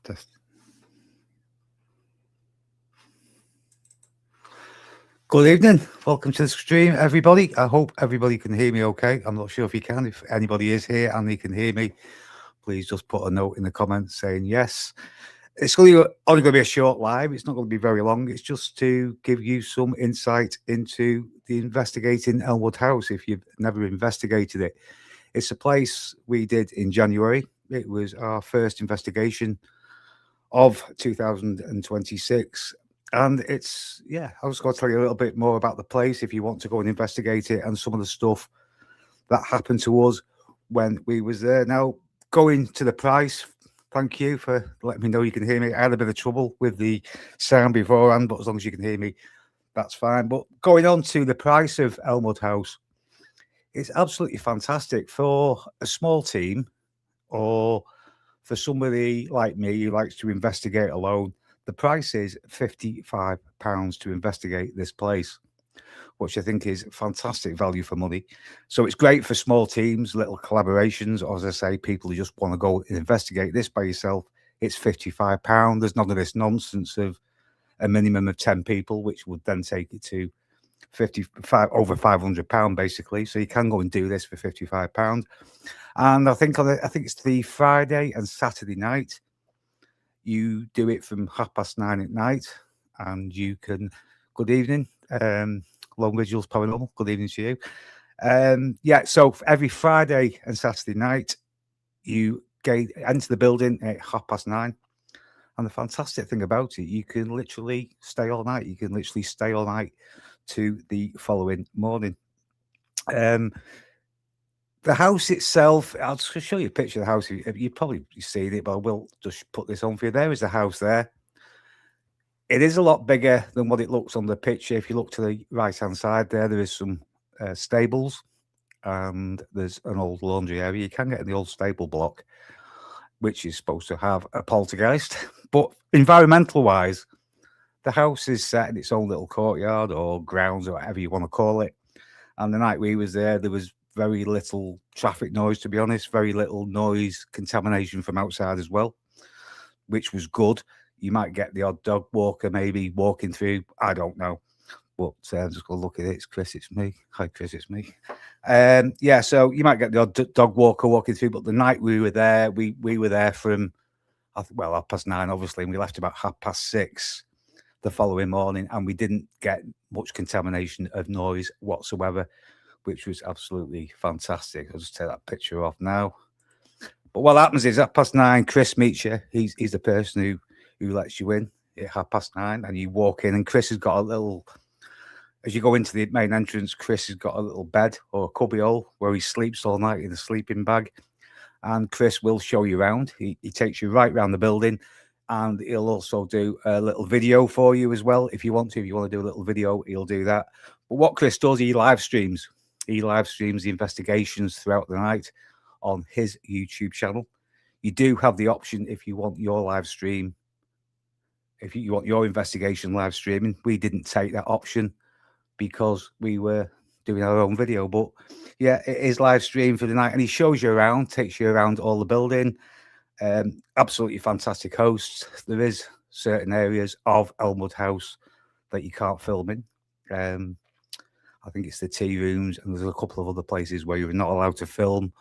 Just- Good evening. Welcome to the stream, everybody. I hope everybody can hear me okay. I'm not sure if you can. If anybody is here and they can hear me, please just put a note in the comments saying yes. It's only going to be a short live. It's not going to be very long. It's just to give you some insight into the investigating Elmwood House if you've never investigated it. It's a place we did in January. It was our first investigation of 2026. And it's, I was going to tell you a little bit more about the place if you want to go and investigate it and some of the stuff that happened to us when we was there. Now, going to the price, thank you for letting me know you can hear me. I had a bit of trouble with the sound beforehand, but as long as you can hear me, that's fine. But going on to the price of Elmwood House, it's absolutely fantastic for a small team or for somebody like me who likes to investigate alone. The price is £55 to investigate this place, which I think is fantastic value for money. So it's great for small teams, little collaborations, or as I say, people who just want to go and investigate this by yourself. It's £55. There's none of this nonsense of a minimum of 10 people, which would then take it to over £500 basically. So you can go and do this for £55. And I think it's the Friday and Saturday night. You do it from 9:30 at night, and you can. Good evening, Long Visuals Paranormal. Good evening to you. So every Friday and Saturday night, you enter the building at 9:30. And the fantastic thing about it, you can literally stay all night. You can literally stay all night to the following morning. The house itself, I'll just show you a picture of the house. You've probably seen it, but I will just put this on for you. There is the house there. It is a lot bigger than what it looks on the picture. If you look to the right-hand side there is some stables and there's an old laundry area. You can get in the old stable block, which is supposed to have a poltergeist. But environmental-wise, the house is set in its own little courtyard or grounds or whatever you want to call it. And the night we was there was very little traffic noise, to be honest, very little noise contamination from outside as well, which was good. You might get the odd dog walker maybe walking through. I don't know. But I'm just going to look at it. It's Chris, it's me. Hi, Chris, it's me. So you might get the odd dog walker walking through. But the night we were there, we were there from, 9:30, obviously, and we left about 6:30 the following morning. And we didn't get much contamination of noise whatsoever, which was absolutely fantastic. I'll just take that picture off now. But what happens is at 9:30, Chris meets you. He's the person who lets you in at 9:30, and you walk in. And Chris has got a little, as you go into the main entrance, Chris has got a little bed or a cubbyhole where he sleeps all night in a sleeping bag. And Chris will show you around. He takes you right around the building, and he'll also do a little video for you as well if you want to. If you want to do a little video, he'll do that. But what Chris does, he live streams. He live streams the investigations throughout the night on his YouTube channel. You do have the option if you want your live stream, if you want your investigation live streaming. We didn't take that option because we were doing our own video. But yeah, it is live stream for the night, and he shows you around, takes you around all the building. Absolutely fantastic hosts. There is certain areas of Elmwood House that you can't film in. I think it's the tea rooms, and there's a couple of other places where you're not allowed to film.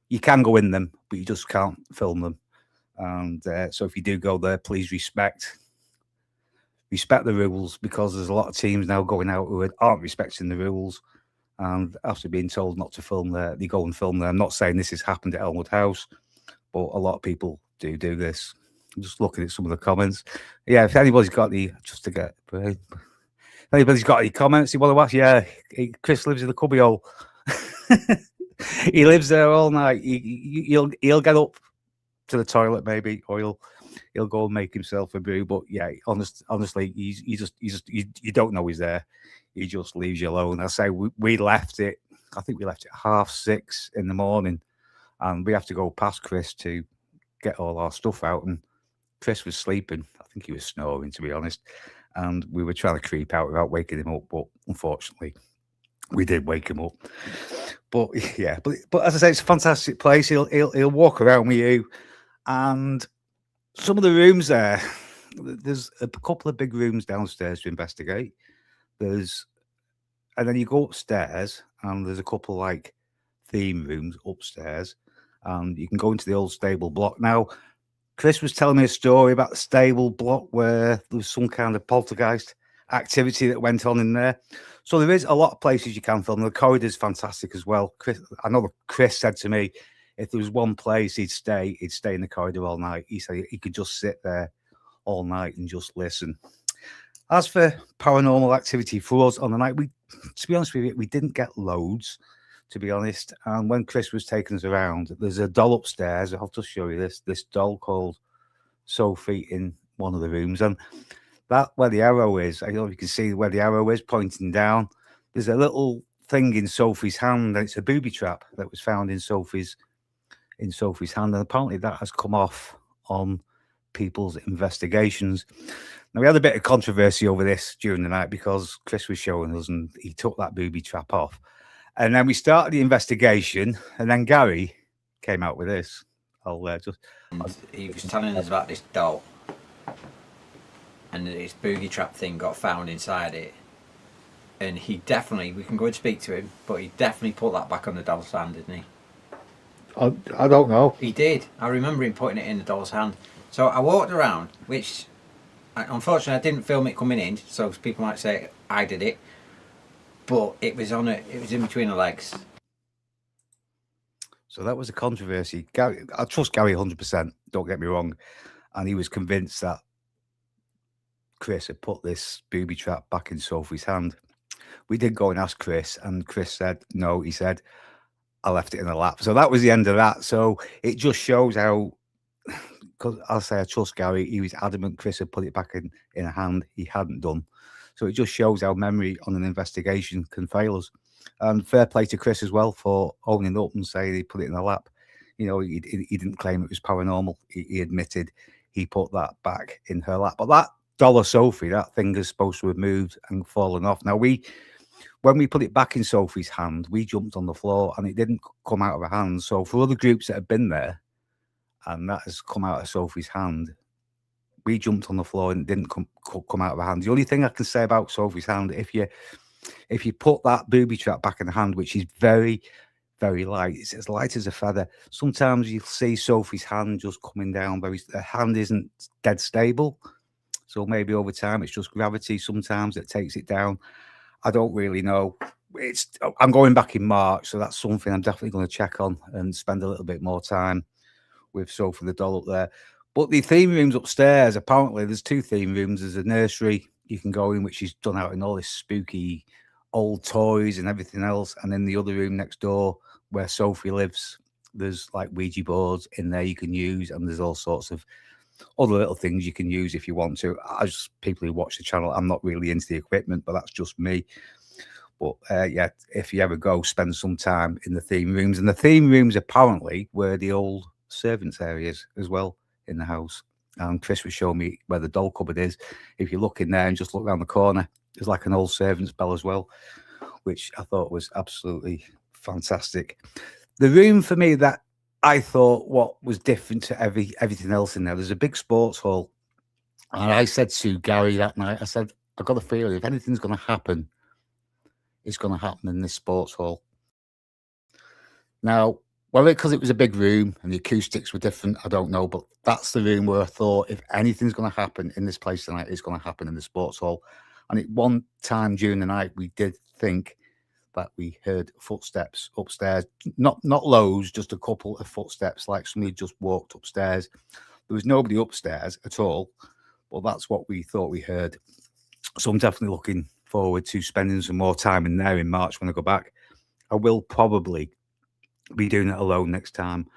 You can go in them, but you just can't film them. And so if you do go there, please respect the rules, because there's a lot of teams now going out who aren't respecting the rules, and after being told not to film there, they go and film there. I'm not saying this has happened at Elmwood House, but a lot of people do this. I'm just looking at some of the comments. Yeah, if anybody's got anybody's got any comments you want to ask, Chris lives in the cubbyhole. He lives there all night. He'll get up to the toilet maybe, or he'll go and make himself a brew. But yeah, honestly, you don't know he's there. He just leaves you alone. I say we left it. I think we left it 6:30 in the morning, and we have to go past Chris to get all our stuff out. And Chris was sleeping. I think he was snoring, to be honest. And we were trying to creep out without waking him up, but unfortunately, we did wake him up. But yeah, but as I say, it's a fantastic place. He'll walk around with you, and Some of the rooms there, there's a couple of big rooms downstairs to investigate. And then you go upstairs, and there's a couple like theme rooms upstairs, and you can go into the old stable block. Now, Chris was telling me a story about the stable block where there was some kind of poltergeist activity that went on in there. So there is a lot of places you can film. The corridor's fantastic as well. I know Chris said to me, if there was one place he'd stay in the corridor all night. He said he could just sit there all night and just listen. As for paranormal activity for us on the night, to be honest with you, we didn't get loads, to be honest. And when Chris was taking us around, there's a doll upstairs. I'll just show you this doll called Sophie in one of the rooms. And that where the arrow is, I don't know if you can see where the arrow is pointing down. There's a little thing in Sophie's hand, and it's a booby trap that was found in Sophie's hand. And apparently that has come off on people's investigations. Now, we had a bit of controversy over this during the night because Chris was showing us and he took that booby trap off. And then we started the investigation, and then Gary came out with this. He was telling us about this doll, and this booby trap thing got found inside it. And we can go and speak to him, but he definitely put that back on the doll's hand, didn't he? I don't know. He did. I remember him putting it in the doll's hand. So I walked around, which unfortunately I didn't film it coming in, so people might say I did it. But it was in between the legs. So that was a controversy. Gary, I trust Gary 100%, don't get me wrong. And he was convinced that Chris had put this booby trap back in Sophie's hand. We did go and ask Chris, and Chris said, no, he said, I left it in the lap. So that was the end of that. So it just shows how, because I'll say I trust Gary, he was adamant Chris had put it back in a hand. He hadn't done. So it just shows how memory on an investigation can fail us. And fair play to Chris as well for owning up and saying he put it in the lap. You know, he didn't claim it was paranormal. He admitted he put that back in her lap. But that dollar Sophie, that thing is supposed to have moved and fallen off. Now, when we put it back in Sophie's hand, we jumped on the floor and it didn't come out of her hand. So for other groups that have been there and that has come out of Sophie's hand, we jumped on the floor and it didn't come out of her hand. The only thing I can say about Sophie's hand, if you put that booby trap back in the hand, which is very, very light, it's as light as a feather. Sometimes you'll see Sophie's hand just coming down. Her hand isn't dead stable. So maybe over time, it's just gravity sometimes that takes it down. I don't really know. I'm going back in March, so that's something I'm definitely going to check on and spend a little bit more time with Sophie the doll up there. But the theme rooms upstairs, apparently there's two theme rooms. There's a nursery you can go in, which is done out in all this spooky old toys and everything else. And then the other room next door where Sophie lives, there's like Ouija boards in there you can use. And there's all sorts of other little things you can use if you want to. As people who watch the channel, I'm not really into the equipment, but that's just me. But yeah, if you ever go, spend some time in the theme rooms. And the theme rooms apparently were the old servants' areas as well in the house. And Chris was showing me where the doll cupboard is. If you look in there and just look around the corner, there's like an old servant's bell as well, which I thought was absolutely fantastic. The room for me that I thought what was different to everything else in there's a big sports hall. And I said to Gary that night, I said, I've got a feeling if anything's going to happen, it's going to happen in this sports hall. Now, whether because it was a big room and the acoustics were different, I don't know. But that's the room where I thought if anything's going to happen in this place tonight, it's going to happen in the sports hall. And at one time during the night, we did think that we heard footsteps upstairs. Not loads, just a couple of footsteps, like somebody just walked upstairs. There was nobody upstairs at all. Well, that's what we thought we heard. So I'm definitely looking forward to spending some more time in there in March when I go back. I will probably be doing it alone next time.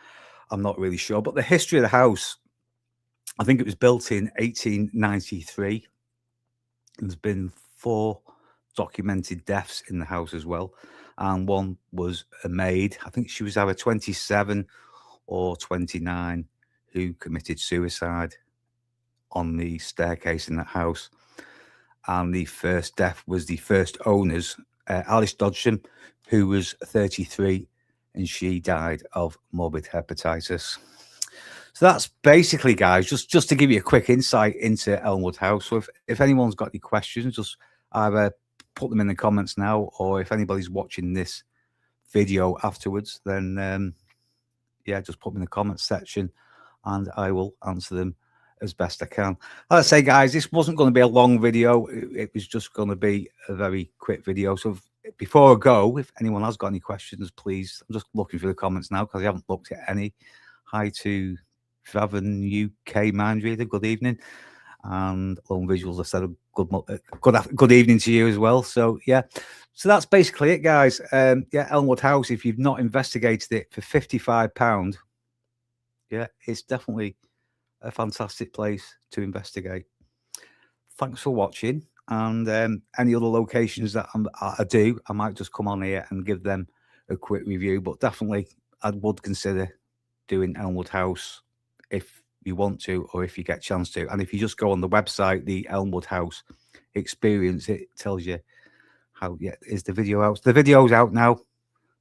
I'm not really sure. But the history of the house, I think it was built in 1893. There's been 4 documented deaths in the house as well. And one was a maid. I think she was either 27 or 29 who committed suicide on the staircase in that house. And the first death was the first owner's, Alice Dodgson, who was 33, and she died of morbid hepatitis. So that's basically, guys, just to give you a quick insight into Elmwood House. So if anyone's got any questions, just either put them in the comments now, or if anybody's watching this video afterwards, then yeah, just put them in the comments section and I will answer them as best I can. Like I say, guys, this wasn't going to be a long video. It was just going to be a very quick video. So before I go, if anyone has got any questions, please, I'm just looking through the comments now because I haven't looked at any. Hi to Traven UK Mind Reader, good evening. And Lone Visuals, I said a good evening to you as well. So yeah, so that's basically it, guys. Yeah, Elmwood House, if you've not investigated it, for £55, yeah, it's definitely a fantastic place to investigate. Thanks for watching, and any other locations that I might just come on here and give them a quick review, but definitely I would consider doing Elmwood House if you want to, or if you get a chance to. And if you just go on the website, the Elmwood House experience, it tells you how. Yeah, is the video out? The video's out now.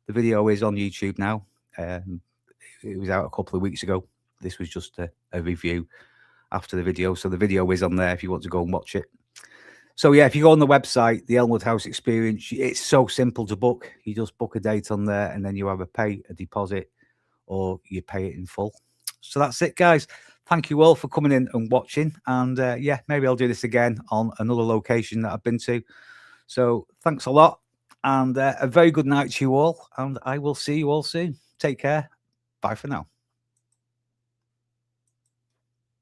The video is on YouTube now. It was out a couple of weeks ago. This was just a review after the video, so the video is on there if you want to go and watch it. So yeah, if you go on the website, the Elmwood House experience, it's so simple to book. You just book a date on there, and then you either pay a deposit or you pay it in full. So that's it, guys. Thank you all for coming in and watching. And yeah, maybe I'll do this again on another location that I've been to. So thanks a lot, and a very good night to you all. And I will see you all soon. Take care. Bye for now.